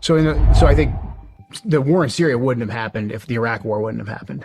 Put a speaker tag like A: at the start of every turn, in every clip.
A: So I think the war in Syria wouldn't have happened if the Iraq war wouldn't have happened.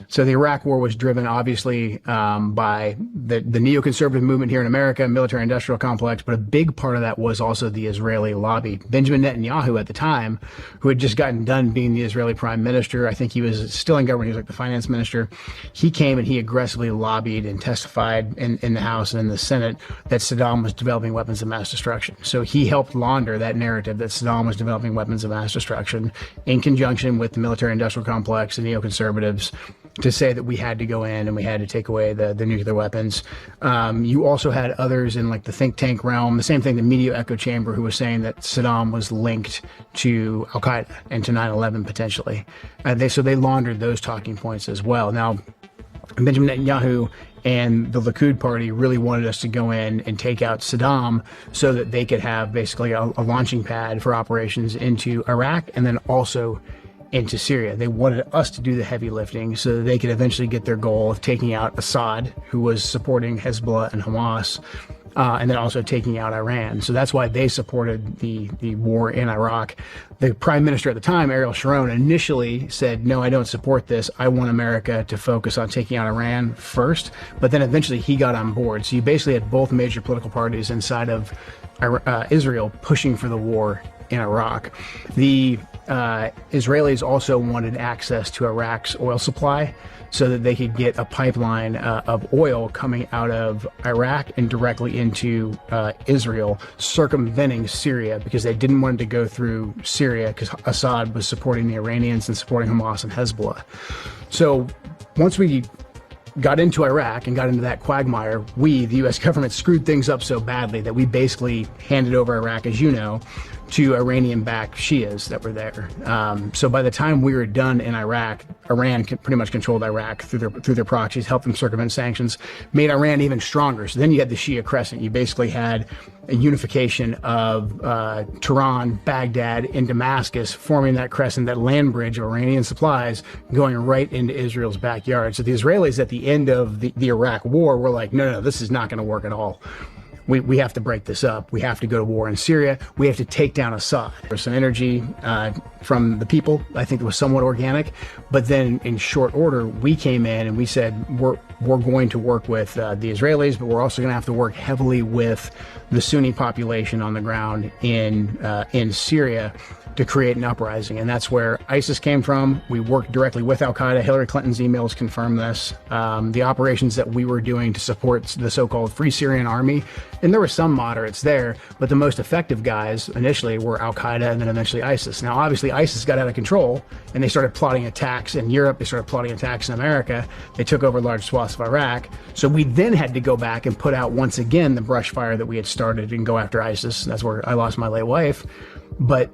A: So the Iraq war was driven obviously by the neoconservative movement here in America, military industrial complex, but a big part of that was also the Israeli lobby. Benjamin Netanyahu at the time, who had just gotten done being the Israeli prime minister, I think he was still in government, he was like the finance minister, he came and he aggressively lobbied and testified in the House and in the Senate that Saddam was developing weapons of mass destruction. So he helped launder that narrative that Saddam was developing weapons of mass destruction in conjunction with the military industrial complex and neoconservatives to say that we had to go in and we had to take away the nuclear weapons. You also had others in like the think tank realm, the same thing, the media echo chamber, who was saying that Saddam was linked to Al-Qaeda and to 9/11 potentially. So they laundered those talking points as well. Now, Benjamin Netanyahu and the Likud party really wanted us to go in and take out Saddam so that they could have basically a launching pad for operations into Iraq and then also into Syria. They wanted us to do the heavy lifting so that they could eventually get their goal of taking out Assad, who was supporting Hezbollah and Hamas, and then also taking out Iran. So that's why they supported the war in Iraq. The prime minister at the time, Ariel Sharon, initially said, no, I don't support this. I want America to focus on taking out Iran first. But then eventually he got on board. So you basically had both major political parties inside of Israel pushing for the war in Iraq. The Israelis also wanted access to Iraq's oil supply so that they could get a pipeline of oil coming out of Iraq and directly into Israel, circumventing Syria, because they didn't want it to go through Syria because Assad was supporting the Iranians and supporting Hamas and Hezbollah. So once we got into Iraq and got into that quagmire, the U.S. government, screwed things up so badly that we basically handed over Iraq, as you know, to Iranian-backed Shias that were there. So by the time we were done in Iraq, Iran pretty much controlled Iraq through their proxies, helped them circumvent sanctions, made Iran even stronger. So then you had the Shia crescent. You basically had a unification of Tehran, Baghdad, and Damascus, forming that crescent, that land bridge of Iranian supplies going right into Israel's backyard. So the Israelis at the end of the Iraq war were like, no, this is not going to work at all. We have to break this up. We have to go to war in Syria. We have to take down Assad. There's some energy from the people. I think it was somewhat organic. But then in short order, we came in and we said, we're going to work with the Israelis, but we're also going to have to work heavily with the Sunni population on the ground in Syria to create an uprising. And that's where ISIS came from. We worked directly with Al-Qaeda. Hillary Clinton's emails confirm this. The operations that we were doing to support the so-called Free Syrian Army, and there were some moderates there, but the most effective guys initially were Al-Qaeda and then eventually ISIS. Now, obviously, ISIS got out of control and they started plotting attacks in Europe. They started plotting attacks in America. They took over large swaths of Iraq. So we then had to go back and put out once again the brush fire that we had started and go after ISIS. That's where I lost my late wife. But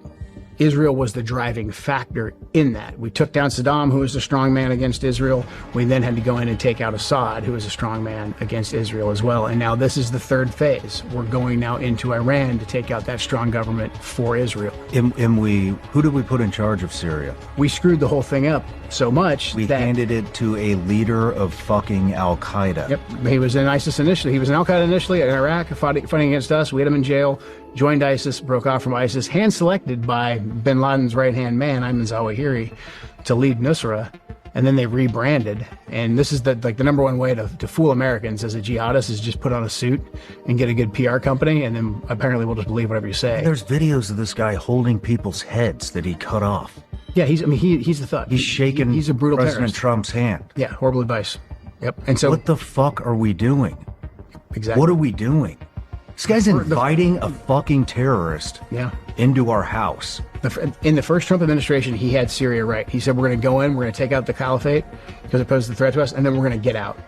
A: Israel was the driving factor in that. We took down Saddam, who was a strong man against Israel. We then had to go in and take out Assad, who was a strong man against Israel as well. And now this is the third phase. We're going now into Iran to take out that strong government for Israel.
B: Who did we put in charge of Syria?
A: We screwed the whole thing up so much
B: we
A: that
B: handed it to a leader of fucking Al-Qaeda.
A: Yep, he was in ISIS initially. He was in Al-Qaeda initially in Iraq, fighting against us. We had him in jail, joined ISIS, broke off from ISIS, hand-selected by bin Laden's right-hand man, Ayman Zawahiri, to lead Nusra, and then they rebranded. And this is the number one way to fool Americans as a jihadist is just put on a suit and get a good PR company, and then apparently we'll just believe whatever you say.
B: There's videos of this guy holding people's heads that he cut off.
A: Yeah, he's the thug.
B: He's shaking
A: he's a brutal
B: President
A: terrorist.
B: Trump's hand.
A: Yeah, horrible advice. Yep. And so
B: what the fuck are we doing?
A: Exactly.
B: What are we doing? This guy's inviting a fucking terrorist into our house.
A: In the first Trump administration, he had Syria right. He said, we're going to go in, we're going to take out the caliphate because it poses a threat to us, and then we're going to get out.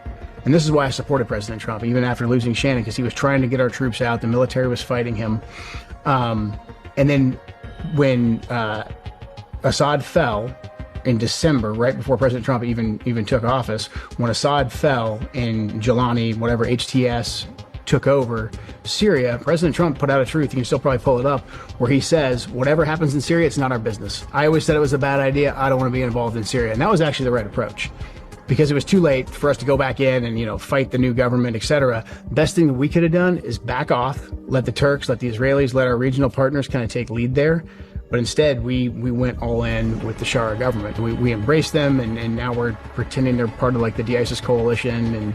A: And this is why I supported President Trump, even after losing Shannon, because he was trying to get our troops out. The military was fighting him. And then when Assad fell in December, right before President Trump even took office, when Assad fell and Jelani, whatever, HTS, took over Syria, President Trump put out a truth, you can still probably pull it up, where he says, whatever happens in Syria, it's not our business. I always said it was a bad idea. I don't want to be involved in Syria. And that was actually the right approach, because it was too late for us to go back in and, fight the new government, etc. Best thing that we could have done is back off, let the Turks, let the Israelis, let our regional partners kind of take lead there. But instead, we went all in with the Shara government. We embraced them, and now we're pretending they're part of like the de-ISIS coalition, and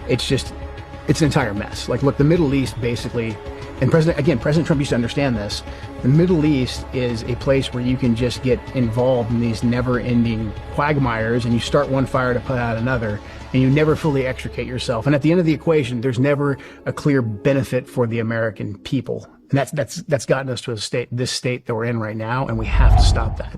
A: it's an entire mess. Like, look, the Middle East basically, and President Trump used to understand this. The Middle East is a place where you can just get involved in these never-ending quagmires, and you start one fire to put out another, and you never fully extricate yourself. And at the end of the equation, there's never a clear benefit for the American people. And that's gotten us to this state that we're in right now, and we have to stop that.